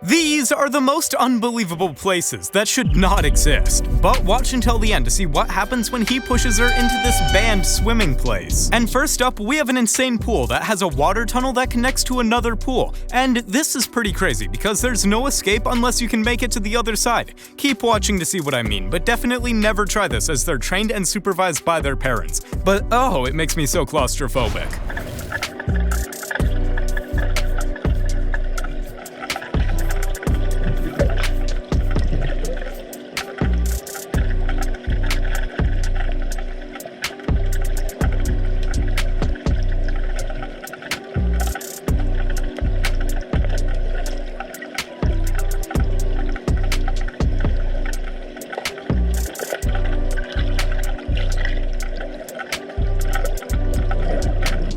These are the most unbelievable places that should not exist, but watch until the end to see what happens when he pushes her into this banned swimming place. And first up, we have an insane pool that has a water tunnel that connects to another pool, and this is pretty crazy because there's no escape unless you can make it to the other side. Keep watching to see what I mean, but definitely never try this as they're trained and supervised by their parents. But oh, it makes me so claustrophobic.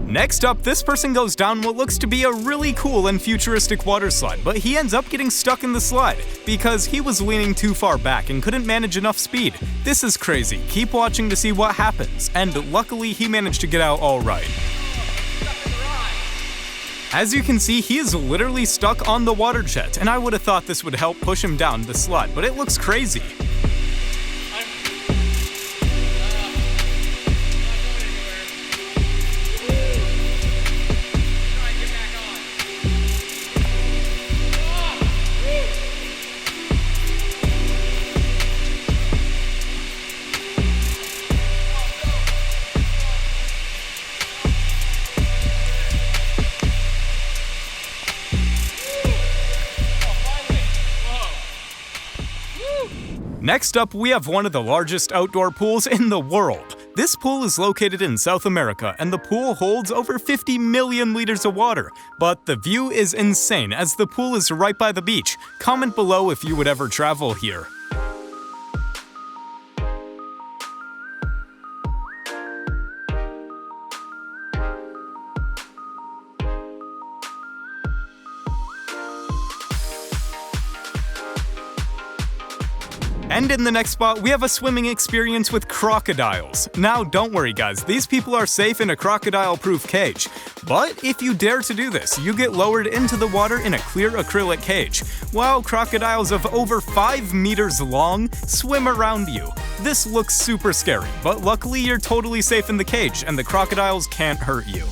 Next up, this person goes down what looks to be a really cool and futuristic water slide, but he ends up getting stuck in the slide because he was leaning too far back and couldn't manage enough speed. This is crazy. Keep watching to see what happens, and luckily he managed to get out all right. As you can see, he is literally stuck on the water jet, and I would have thought this would help push him down the slide, but it looks crazy. Next up, we have one of the largest outdoor pools in the world. This pool is located in South America, and the pool holds over 50 million liters of water. But the view is insane, as the pool is right by the beach. Comment below if you would ever travel here. And in the next spot, we have a swimming experience with crocodiles. Now, don't worry guys, these people are safe in a crocodile-proof cage. But if you dare to do this, you get lowered into the water in a clear acrylic cage, while crocodiles of over 5 meters long swim around you. This looks super scary, but luckily you're totally safe in the cage, and the crocodiles can't hurt you.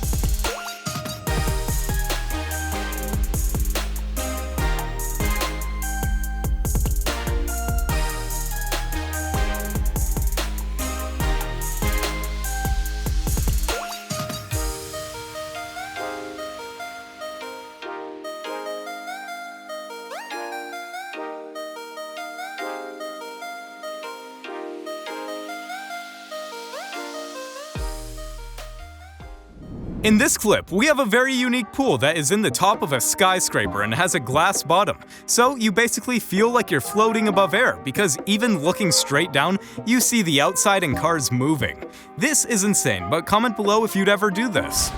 In this clip, we have a very unique pool that is in the top of a skyscraper and has a glass bottom. So you basically feel like you're floating above air because even looking straight down, you see the outside and cars moving. This is insane, but comment below if you'd ever do this.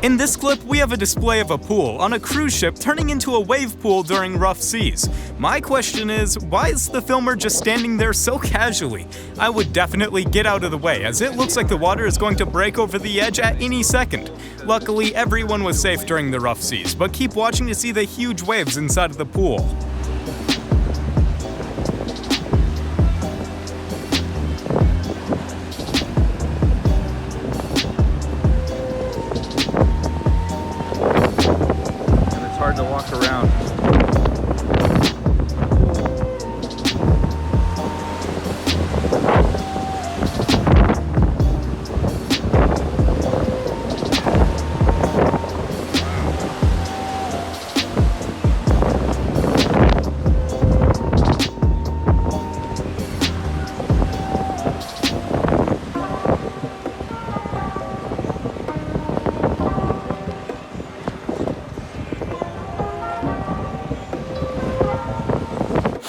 In this clip, we have a display of a pool on a cruise ship turning into a wave pool during rough seas. My question is, why is the filmer just standing there so casually? I would definitely get out of the way, as it looks like the water is going to break over the edge at any second. Luckily, everyone was safe during the rough seas, but keep watching to see the huge waves inside of the pool. Hard to walk around.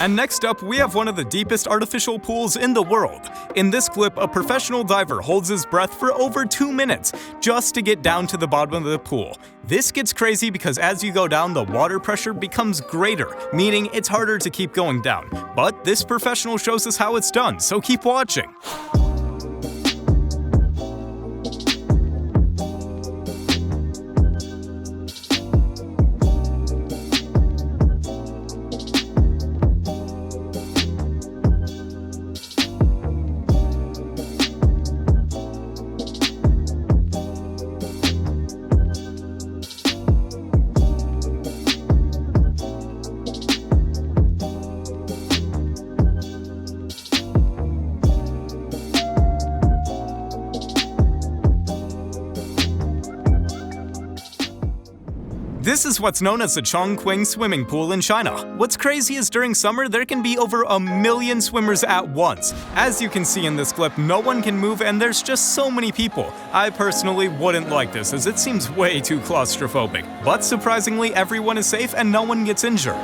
And next up, we have one of the deepest artificial pools in the world. In this clip, a professional diver holds his breath for over 2 minutes just to get down to the bottom of the pool. This gets crazy because as you go down, the water pressure becomes greater, meaning it's harder to keep going down. But this professional shows us how it's done, so keep watching. This is what's known as the Chongqing swimming pool in China. What's crazy is during summer, there can be over 1 million swimmers at once. As you can see in this clip, no one can move and there's just so many people. I personally wouldn't like this as it seems way too claustrophobic. But surprisingly, everyone is safe and no one gets injured.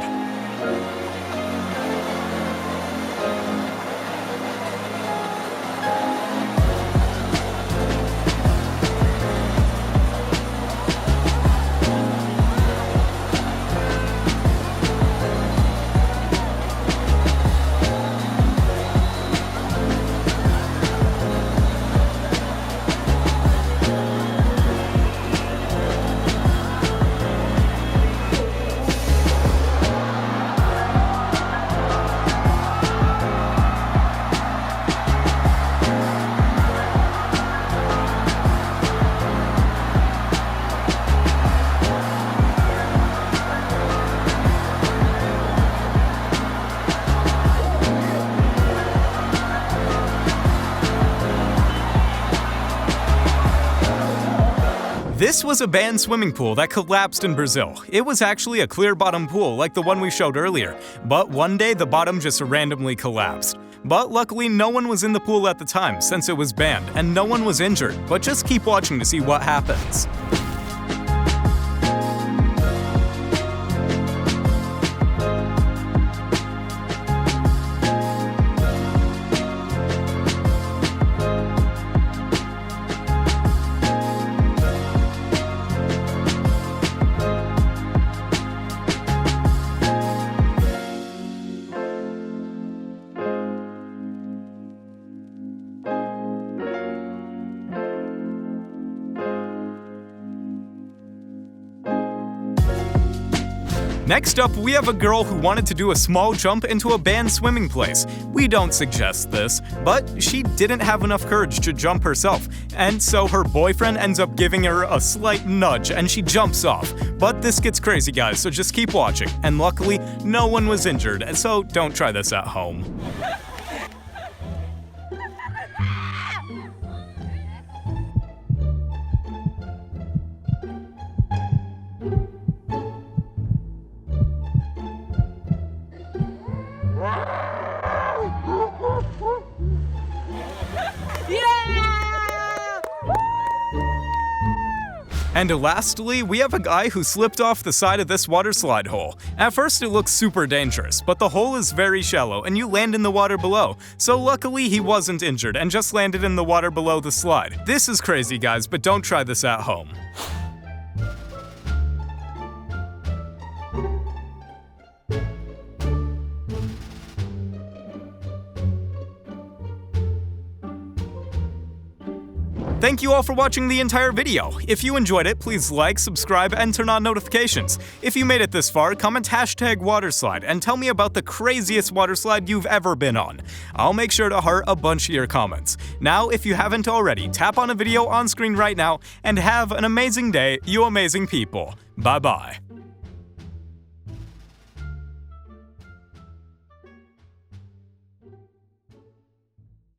This was a banned swimming pool that collapsed in Brazil. It was actually a clear bottom pool like the one we showed earlier, but one day the bottom just randomly collapsed. But luckily no one was in the pool at the time since it was banned, and no one was injured, but just keep watching to see what happens. Next up, we have a girl who wanted to do a small jump into a banned swimming place. We don't suggest this, but she didn't have enough courage to jump herself, and so her boyfriend ends up giving her a slight nudge and she jumps off. But this gets crazy, guys, so just keep watching. And luckily, no one was injured, so don't try this at home. And lastly, we have a guy who slipped off the side of this water slide hole. At first it looks super dangerous, but the hole is very shallow and you land in the water below. So luckily he wasn't injured and just landed in the water below the slide. This is crazy, guys, but don't try this at home. Thank you all for watching the entire video. If you enjoyed it, please like, subscribe, and turn on notifications. If you made it this far, comment #waterslide and tell me about the craziest water slide you've ever been on. I'll make sure to heart a bunch of your comments. Now, if you haven't already, tap on a video on screen right now and have an amazing day, you amazing people. Bye-bye.